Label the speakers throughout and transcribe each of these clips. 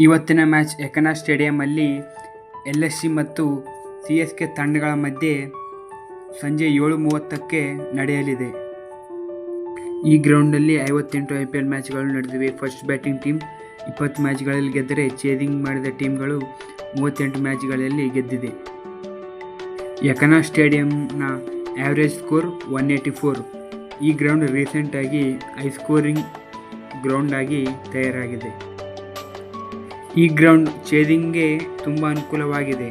Speaker 1: ಇವತ್ತಿನ match ಎಕನಾ ಸ್ಟೇಡಿಯಂನಲ್ಲಿ LSG ಮತ್ತು CSK ತಂಡಗಳ ಮಧ್ಯೆ ಸಂಜೆ 7:30ಕ್ಕೆ ನಡೆಯಲಿದೆ. ಈ ಗ್ರೌಂಡ್ನಲ್ಲಿ 58 IPL ಮ್ಯಾಚ್ಗಳು ನಡೆದಿವೆ. ಫಸ್ಟ್ ಬ್ಯಾಟಿಂಗ್ ಟೀಮ್ 20 ಮ್ಯಾಚ್ಗಳಲ್ಲಿ ಗೆದ್ದರೆ, ಚೇಸಿಂಗ್ ಮಾಡಿದ ಟೀಮ್ಗಳು 38 ಮ್ಯಾಚ್ಗಳಲ್ಲಿ ಗೆದ್ದಿದೆ. ಎಕನಾ ಸ್ಟೇಡಿಯಂನ ಆ್ಯಾವರೇಜ್ ಸ್ಕೋರ್ 184. ಈ ಗ್ರೌಂಡ್ ರೀಸೆಂಟ್ ಆಗಿ ಹೈ ಸ್ಕೋರಿಂಗ್ ಗ್ರೌಂಡ್ ಆಗಿ ತಯಾರಾಗಿದೆ. ಈ ಗ್ರೌಂಡ್ ಚೇಸಿಂಗ್ಗೆ ತುಂಬ ಅನುಕೂಲವಾಗಿದೆ.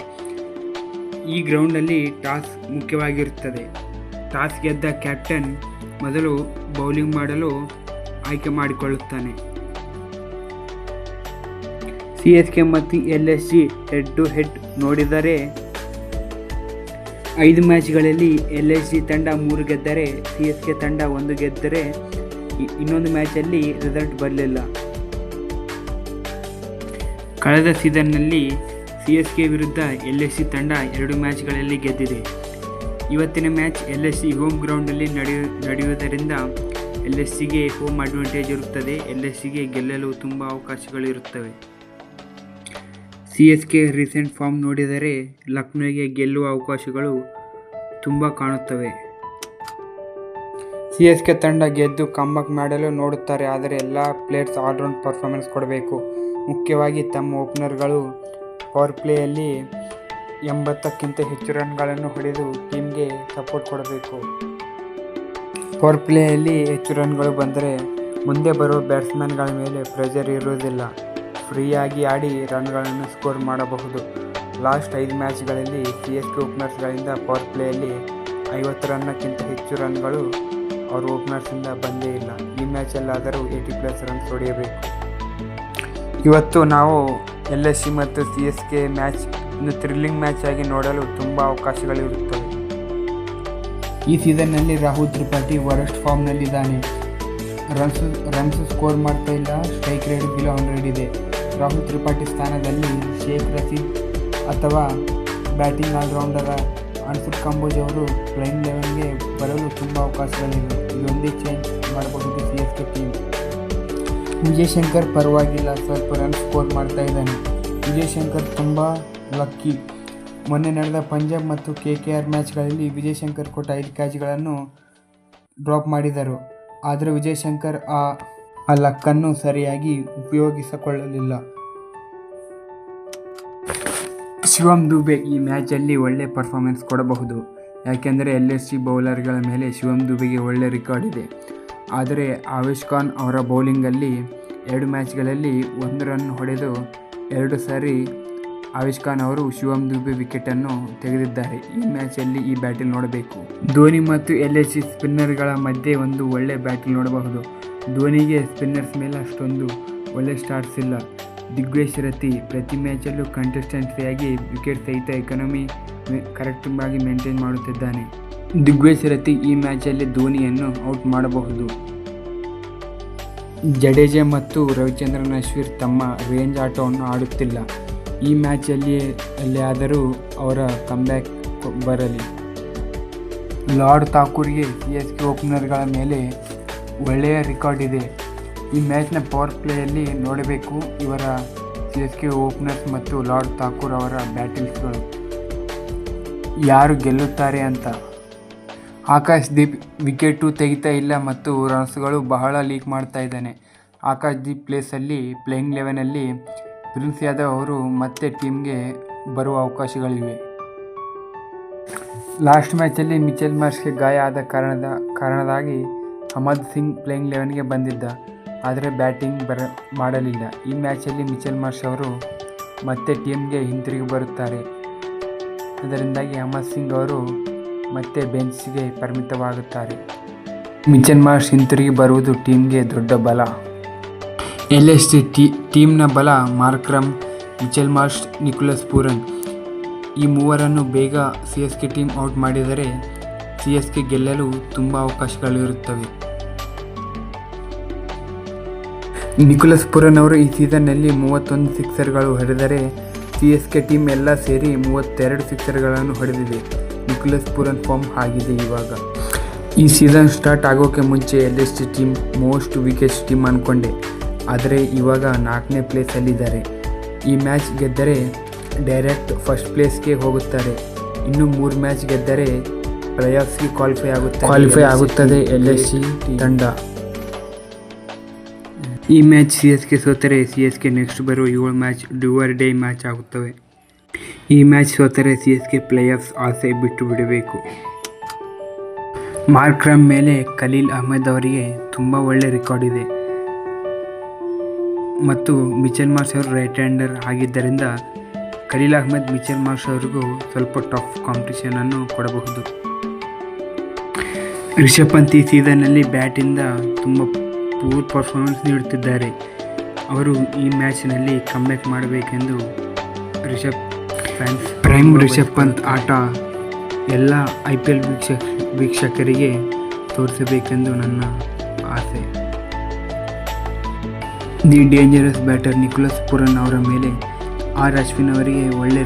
Speaker 1: ಈ ಗ್ರೌಂಡಲ್ಲಿ ಟಾಸ್ ಮುಖ್ಯವಾಗಿರುತ್ತದೆ. ಟಾಸ್ ಗೆದ್ದ ಕ್ಯಾಪ್ಟನ್ ಮೊದಲು ಬೌಲಿಂಗ್ ಮಾಡಲು ಆಯ್ಕೆ ಮಾಡಿಕೊಳ್ಳುತ್ತಾನೆ. CSK ಮತ್ತು LSG ಹೆಡ್ ಟು ಹೆಡ್ ನೋಡಿದರೆ 5 ಮ್ಯಾಚ್ಗಳಲ್ಲಿ LSG ತಂಡ 3 ಗೆದ್ದರೆ, CSK ತಂಡ 1 ಗೆದ್ದರೆ, ಇನ್ನೊಂದು ಮ್ಯಾಚಲ್ಲಿ ರಿಸಲ್ಟ್ ಬರಲಿಲ್ಲ. ಕಳೆದ ಸೀಸನ್ನಲ್ಲಿ CSK ವಿರುದ್ಧ LSG ತಂಡ 2 ಮ್ಯಾಚ್ಗಳಲ್ಲಿ ಗೆದ್ದಿದೆ. ಇವತ್ತಿನ ಮ್ಯಾಚ್ LSG ಹೋಮ್ ಗ್ರೌಂಡಲ್ಲಿ ನಡೆಯುವುದರಿಂದ LSGಗೆ ಹೋಮ್ ಅಡ್ವಾಂಟೇಜ್ ಇರುತ್ತದೆ. LSGಗೆ ಗೆಲ್ಲಲು ತುಂಬ ಅವಕಾಶಗಳಿರುತ್ತವೆ. CSK ರೀಸೆಂಟ್ ಫಾರ್ಮ್ ನೋಡಿದರೆ ಲಕ್ನೋಗೆ ಗೆಲ್ಲುವ ಅವಕಾಶಗಳು ತುಂಬ ಕಾಣುತ್ತವೆ. CSK ತಂಡ ಗೆದ್ದು ಕಮ್ಬ್ಯಾಕ್ ಮಾಡಲು ನೋಡುತ್ತಾರೆ. ಆದರೆ ಎಲ್ಲ ಪ್ಲೇಯರ್ಸ್ ಆಲ್ರೌಂಡ್ ಪರ್ಫಾರ್ಮೆನ್ಸ್ ಕೊಡಬೇಕು. ಮುಖ್ಯವಾಗಿ ತಮ್ಮ ಓಪನರ್ಗಳು ಪವರ್ ಪ್ಲೇಯಲ್ಲಿ 80ಕ್ಕಿಂತ ಹೆಚ್ಚು ರನ್ಗಳನ್ನು ಹೊಡೆದು ಟೀಮ್ಗೆ ಸಪೋರ್ಟ್ ಕೊಡಬೇಕು. ಪವರ್ ಪ್ಲೇಯಲ್ಲಿ ಹೆಚ್ಚು ರನ್ಗಳು ಬಂದರೆ ಮುಂದೆ ಬರುವ ಬ್ಯಾಟ್ಸ್ಮನ್ಗಳ ಮೇಲೆ ಪ್ರೆಷರ್ ಇರುವುದಿಲ್ಲ. ಫ್ರೀಯಾಗಿ ಆಡಿ ರನ್ಗಳನ್ನು ಸ್ಕೋರ್ ಮಾಡಬಹುದು. ಲಾಸ್ಟ್ 5 ಮ್ಯಾಚ್ಗಳಲ್ಲಿ CSK ಓಪನರ್ಸ್ಗಳಿಂದ ಪವರ್ ಪ್ಲೇಯಲ್ಲಿ 50 ರನ್ಕ್ಕಿಂತ ಹೆಚ್ಚು ರನ್ಗಳು ಅವರ ಓಪನರ್ಸಿಂದ ಬಂದೇ ಇಲ್ಲ. ಈ ಮ್ಯಾಚಲ್ಲಾದರೂ 80+ ರನ್ಸ್ ಹೊಡೆಯಬೇಕು. ಇವತ್ತು ನಾವು LSG ಮತ್ತು CSK ಮ್ಯಾಚ್ ಒಂದು ಥ್ರಿಲ್ಲಿಂಗ್ ಮ್ಯಾಚ್ ಆಗಿ ನೋಡಲು ತುಂಬ ಅವಕಾಶಗಳಿರುತ್ತವೆ. ಈ ಸೀಸನ್ನಲ್ಲಿ ರಾಹುಲ್ ತ್ರಿಪಾಠಿ ವರಸ್ಟ್ ಫಾರ್ಮ್ನಲ್ಲಿದ್ದಾನೆ. ರನ್ಸ್ ಸ್ಕೋರ್ ಮಾಡ್ತಾ ಇಲ್ಲ. ಸ್ಟ್ರೈಕ್ ರೇಟ್ ಬಿಲೋ 100 ಇದೆ. ರಾಹುಲ್ ತ್ರಿಪಾಠಿ ಸ್ಥಾನದಲ್ಲಿ ಶೇಖ್ ರಶೀದ್ ಅಥವಾ ಬ್ಯಾಟಿಂಗ್ ಆಲ್ರೌಂಡರ್ ಅನ್ಸುಲ್ ಕಂಬೋಜ್ ಅವರು ಪ್ಲೇಯಿಂಗ್ 11ಗೆ ಬರಲು ತುಂಬ ಅವಕಾಶಗಳಿವೆ. ಇದೊಂದೇ ಚೇಂಜ್ ಮಾಡಬಹುದು CSK ಟೀಮ್. ವಿಜಯ್ ಶಂಕರ್ ಪರವಾಗಿಲ್ಲ, ಸ್ವಲ್ಪ ರನ್ ಸ್ಕೋರ್ ಮಾಡ್ತಾ ಇದ್ದಾನೆ. ವಿಜಯ್ ಶಂಕರ್ ತುಂಬ ಲಕ್ಕಿ. ಮೊನ್ನೆ ನಡೆದ ಪಂಜಾಬ್ ಮತ್ತು KKR ಮ್ಯಾಚ್ಗಳಲ್ಲಿ ವಿಜಯ್ ಶಂಕರ್ ಕೊಟ್ಟ 5 ಕ್ಯಾಚ್ಗಳನ್ನು ಡ್ರಾಪ್ ಮಾಡಿದರು. ಆದರೆ ವಿಜಯ್ ಶಂಕರ್ ಆ ಲಕ್ಕನ್ನು ಸರಿಯಾಗಿ ಉಪಯೋಗಿಸಿಕೊಳ್ಳಲಿಲ್ಲ. ಶಿವಮ್ ದುಬೆ ಈ ಮ್ಯಾಚಲ್ಲಿ ಒಳ್ಳೆ ಪರ್ಫಾರ್ಮೆನ್ಸ್ ಕೊಡಬಹುದು. ಯಾಕೆಂದರೆ LSG ಬೌಲರ್ಗಳ ಮೇಲೆ ಶಿವಮ್ ದುಬೆಗೆ ಒಳ್ಳೆ ರೆಕಾರ್ಡ್ ಇದೆ. ಆದರೆ ಆವೇಶ್ ಖಾನ್ ಅವರ ಬೌಲಿಂಗಲ್ಲಿ 2 ಮ್ಯಾಚ್ಗಳಲ್ಲಿ 1 ರನ್ ಹೊಡೆದು 2 ಸಾರಿ ಆವೇಶ್ ಖಾನ್ ಅವರು ಶಿವಮ್ ದುಬೆ ವಿಕೆಟನ್ನು ತೆಗೆದಿದ್ದಾರೆ. ಈ ಮ್ಯಾಚಲ್ಲಿ ಈ ಬ್ಯಾಟಲ್ ನೋಡಬೇಕು. ಧೋನಿ ಮತ್ತು LSG ಸ್ಪಿನ್ನರ್ಗಳ ಮಧ್ಯೆ ಒಂದು ಒಳ್ಳೆ ಬ್ಯಾಟಲ್ ನೋಡಬಹುದು. ಧೋನಿಗೆ ಸ್ಪಿನ್ನರ್ಸ್ ಮೇಲೆ ಅಷ್ಟೊಂದು ಒಳ್ಳೆ ಸ್ಟಾರ್ಟ್ಸ್ ಇಲ್ಲ. ದಿಗ್ವಿಜಯ್ ಶರತಿ ಪ್ರತಿ ಮ್ಯಾಚಲ್ಲೂ ಕಂಟೆಸ್ಟೆನ್ಸಿಯಾಗಿ ವಿಕೆಟ್ ಸಹಿತ ಎಕಾನಮಿ ಕರೆಕ್ಟಾಗಿ ಮೇಂಟೈನ್ ಮಾಡುತ್ತಿದ್ದಾನೆ. ದಿಗ್ವಿಜಯ್ ಶರತಿ ಈ ಮ್ಯಾಚಲ್ಲಿ ಧೋನಿಯನ್ನು ಔಟ್ ಮಾಡಬಹುದು. ಜಡೇಜಾ ಮತ್ತು ರವಿಚಂದ್ರನ್ ಅಶ್ವಿನ್ ತಮ್ಮ ರೇಂಜ್ ಆಟವನ್ನು ಆಡುತ್ತಿಲ್ಲ. ಈ ಮ್ಯಾಚಲ್ಲಿಯಾದರೂ ಅವರ ಕಮ್ಬ್ಯಾಕ್ ಬರಲಿ. ಲಾರ್ಡ್ ಥಾಕೂರ್ಗೆ CSK ಓಪನರ್ಗಳ ಮೇಲೆ ಒಳ್ಳೆಯ ರೆಕಾರ್ಡ್ ಇದೆ. ಈ ಮ್ಯಾಚ್ನ ಪವರ್ ಪ್ಲೇಯಲ್ಲಿ ನೋಡಬೇಕು ಇವರ CSK ಓಪನರ್ಸ್ ಮತ್ತು ಲಾರ್ಡ್ ಥಾಕೂರ್ ಅವರ ಬ್ಯಾಟಿಂಗ್ಸ್ಗಳು ಯಾರು ಗೆಲ್ಲುತ್ತಾರೆ ಅಂತ. ಆಕಾಶ್ ದೀಪ್ ವಿಕೆಟು ತೆಗಿತಾ ಇಲ್ಲ ಮತ್ತು ರನ್ಸ್ಗಳು ಬಹಳ ಲೀಕ್ ಮಾಡ್ತಾ ಇದ್ದಾನೆ. ಆಕಾಶ್ ದೀಪ್ ಪ್ಲೇಯಿಂಗ್ 11ನಲ್ಲಿ ಪ್ರಿನ್ಸ್ ಯಾದವ್ ಅವರು ಮತ್ತೆ ಟೀಮ್ಗೆ ಬರುವ ಅವಕಾಶಗಳಿವೆ. ಲಾಸ್ಟ್ ಮ್ಯಾಚಲ್ಲಿ ಮಿಚೆಲ್ ಮಾರ್ಷ್ಗೆ ಗಾಯ ಆದ ಕಾರಣದಾಗಿ ಹಮದ್ ಸಿಂಗ್ ಪ್ಲೇಯಿಂಗ್ 11ಗೆ ಬಂದಿದ್ದ. ಆದರೆ ಬ್ಯಾಟಿಂಗ್ ಮಾಡಲಿಲ್ಲ. ಈ ಮ್ಯಾಚಲ್ಲಿ ಮಿಚೆಲ್ ಮಾರ್ಷ್ ಅವರು ಮತ್ತೆ ಟೀಮ್ಗೆ ಹಿಂತಿರುಗಿ ಬರುತ್ತಾರೆ. ಅದರಿಂದಾಗಿ ಹಮದ್ ಸಿಂಗ್ ಅವರು ಮತ್ತೆ ಬೆಂಚ್ಗೆ ಪರಿಮಿತವಾಗುತ್ತಾರೆ. ಮಿಚೆಲ್ ಮಾರ್ಷ್ ಹಿಂತಿರುಗಿ ಬರುವುದು ಟೀಮ್ಗೆ ದೊಡ್ಡ ಬಲ. LSG ಟೀಮ್ನ ಬಲ Markram, Mitchell Marsh, Nicolas Pooran ಈ ಮೂವರನ್ನು ಬೇಗ CSK ಟೀಮ್ ಔಟ್ ಮಾಡಿದರೆ CSK ಗೆಲ್ಲಲು ತುಂಬ ಅವಕಾಶಗಳಿರುತ್ತವೆ. ನಿಕೋಲಸ್ ಪೂರನ್ ಅವರು ಈ ಸೀಸನ್ನಲ್ಲಿ 31 ಸಿಕ್ಸರ್ಗಳು ಹೊಡೆದರೆ CSK ಟೀಮ್ ಎಲ್ಲ ಸೇರಿ 32 ಸಿಕ್ಸರ್ಗಳನ್ನು ಹೊಡೆದಿದೆ. ನಿಕೋಲಸ್ ಪೂರನ್ ಫಾರ್ಮ್ ಆಗಿದೆ ಇವಾಗ. ಈ ಸೀಸನ್ ಸ್ಟಾರ್ಟ್ ಆಗೋಕ್ಕೆ ಮುಂಚೆ LSG team most weakest team ಅಂದ್ಕೊಂಡೆ. ಆದರೆ ಇವಾಗ 4ನೇ ಪ್ಲೇಸಲ್ಲಿದ್ದಾರೆ. ಈ ಮ್ಯಾಚ್ ಗೆದ್ದರೆ ಡೈರೆಕ್ಟ್ ಫಸ್ಟ್ ಪ್ಲೇಸ್ಗೆ ಹೋಗುತ್ತಾರೆ. ಇನ್ನು 3 ಮ್ಯಾಚ್ ಗೆದ್ದರೆ ಪ್ಲೇಆಫ್ಸ್ಗೆ ಕ್ವಾಲಿಫೈ ಆಗುತ್ತದೆ LSG ತಂಡ. ಈ ಮ್ಯಾಚ್ CSK ಸೋತರೆ CSK ನೆಕ್ಸ್ಟ್ ಬರುವ 7 match do or die match ಆಗುತ್ತವೆ. ಈ ಮ್ಯಾಚ್ ಸೋತರೆ CSK ಪ್ಲೇಆಫ್ಸ್ ಆಸೆ ಬಿಟ್ಟು ಬಿಡಬೇಕು. ಮಾರ್ಕ್ರಮ್ ಮೇಲೆ ಖಲೀಲ್ ಅಹ್ಮದ್ ಅವರಿಗೆ ತುಂಬ ಒಳ್ಳೆ ರೆಕಾರ್ಡ್ ಇದೆ ಮತ್ತು ಮಿಚೆಲ್ ಮಾರ್ಷ್ ಅವರು ರೈಟ್ ಹ್ಯಾಂಡರ್ ಆಗಿದ್ದರಿಂದ ಖಲೀಲ್ ಅಹ್ಮದ್ ಮಿಚೆಲ್ ಮಾರ್ಷ್ ಅವರಿಗೂ ಸ್ವಲ್ಪ ಟಫ್ ಕಾಂಪಿಟೇಷನನ್ನು ಕೊಡಬಹುದು. ರಿಷಬ್ ಪಂತ್ ಈ ಸೀಸನ್ನಲ್ಲಿ ಬ್ಯಾಟಿಂದ ತುಂಬ ಪೂರ್ ಪರ್ಫಾರ್ಮೆನ್ಸ್ ನೀಡುತ್ತಿದ್ದಾರೆ. ಅವರು ಈ ಮ್ಯಾಚ್ನಲ್ಲಿ ಕಮ್ಬ್ಯಾಕ್ ಮಾಡಬೇಕೆಂದು ರಿಷಬ್ ಪಂತ್ ಆಟ ಎಲ್ಲ IPL ವೀಕ್ಷಕರಿಗೆ ತೋರಿಸಬೇಕೆಂದು ನನ್ನ ಆಸೆ. The dangerous batter Nicholas Pooran ಅವರ ಮೇಲೆ ಆರ್ ಅಶ್ವಿನ್ ಅವರಿಗೆ ಒಳ್ಳೆ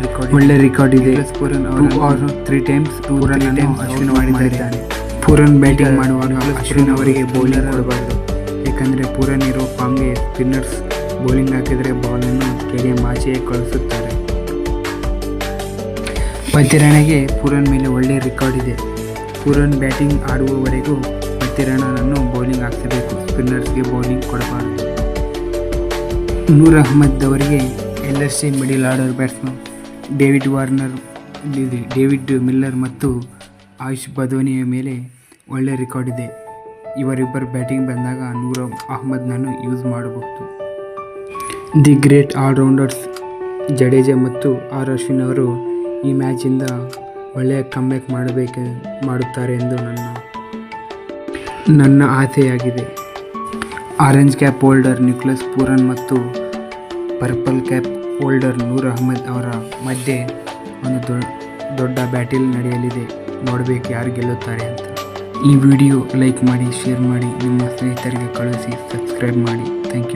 Speaker 1: ರೆಕಾರ್ಡ್ ಇದೆ. ಪೂರನ್ ಅವರು 3 times ಅಶ್ವಿನ್ ಮಾಡಿದ್ದಾರೆ. ಪೂರನ್ ಬ್ಯಾಟಿಂಗ್ ಮಾಡುವಾಗ ಅಶ್ವಿನ್ ಅವರಿಗೆ ಬೌಲಿಂಗ್ ಕೊಡಬಾರದು, ಏಕೆಂದರೆ ಪೂರನ್ ಇರೋ ಫಾರ್ಮ್ಗೆ ಸ್ಪಿನ್ನರ್ಸ್ ಬೌಲಿಂಗ್ ಹಾಕಿದರೆ ಬಾಲನ್ನು ಸ್ಟೇಡಿಯಂ ಆಚೆಯೇ ಕಳಿಸುತ್ತಾರೆ. ಪತಿರಾಣಗೆ ಪೂರನ್ ಮೇಲೆ ಒಳ್ಳೆ ರೆಕಾರ್ಡ್ ಇದೆ. ಪೂರನ್ ಬ್ಯಾಟಿಂಗ್ ಆಡುವವರೆಗೂ ಪತಿರಾಣನನ್ನು ಬೌಲಿಂಗ್ ಹಾಕಿಸಬೇಕು, ಸ್ಪಿನ್ನರ್ಸ್ಗೆ ಬೌಲಿಂಗ್ ಕೊಡಬಾರದು. ನೂರ್ ಅಹ್ಮದ್ ಅವರಿಗೆ LSG middle order batsman David Miller ಮತ್ತು ಆಯುಷ್ ಬದೋನಿಯ ಮೇಲೆ ಒಳ್ಳೆ ರೆಕಾರ್ಡ್ ಇದೆ. ಇವರಿಬ್ಬರು ಬ್ಯಾಟಿಂಗ್ ಬಂದಾಗ ನೂರ್ ಅಹ್ಮದ್ನನ್ನು ಯೂಸ್ ಮಾಡಬಹುದು. ದಿ ಗ್ರೇಟ್ ಆಲ್ರೌಂಡರ್ಸ್ ಜಡೇಜಾ ಮತ್ತು ಆರ್ ಅಶ್ವಿನ್ ಅವರು ಈ ಮ್ಯಾಚಿಂದ ಒಳ್ಳೆಯ ಕಮ್ಬ್ಯಾಕ್ ಮಾಡುತ್ತಾರೆ ಎಂದು ನನ್ನ ಆಸೆಯಾಗಿದೆ. Orange cap holder Nicholas Pooran ಮತ್ತು purple cap holder Noor Ahmad ಅವರ ಮಧ್ಯೆ ಒಂದು ದೊಡ್ಡ ಬ್ಯಾಟಲ್ ನಡೆಯಲಿದೆ. ನೋಡಬೇಕು ಯಾರು ಗೆಲ್ಲುತ್ತಾರೆ ಅಂತ. ಈ ವಿಡಿಯೋ ಲೈಕ್ ಮಾಡಿ, ಶೇರ್ ಮಾಡಿ, ನಿಮ್ಮ ಸ್ನೇಹಿತರಿಗೆ ಕಳುಹಿಸಿ, ಸಬ್ಸ್ಕ್ರೈಬ್ ಮಾಡಿ. Thank you.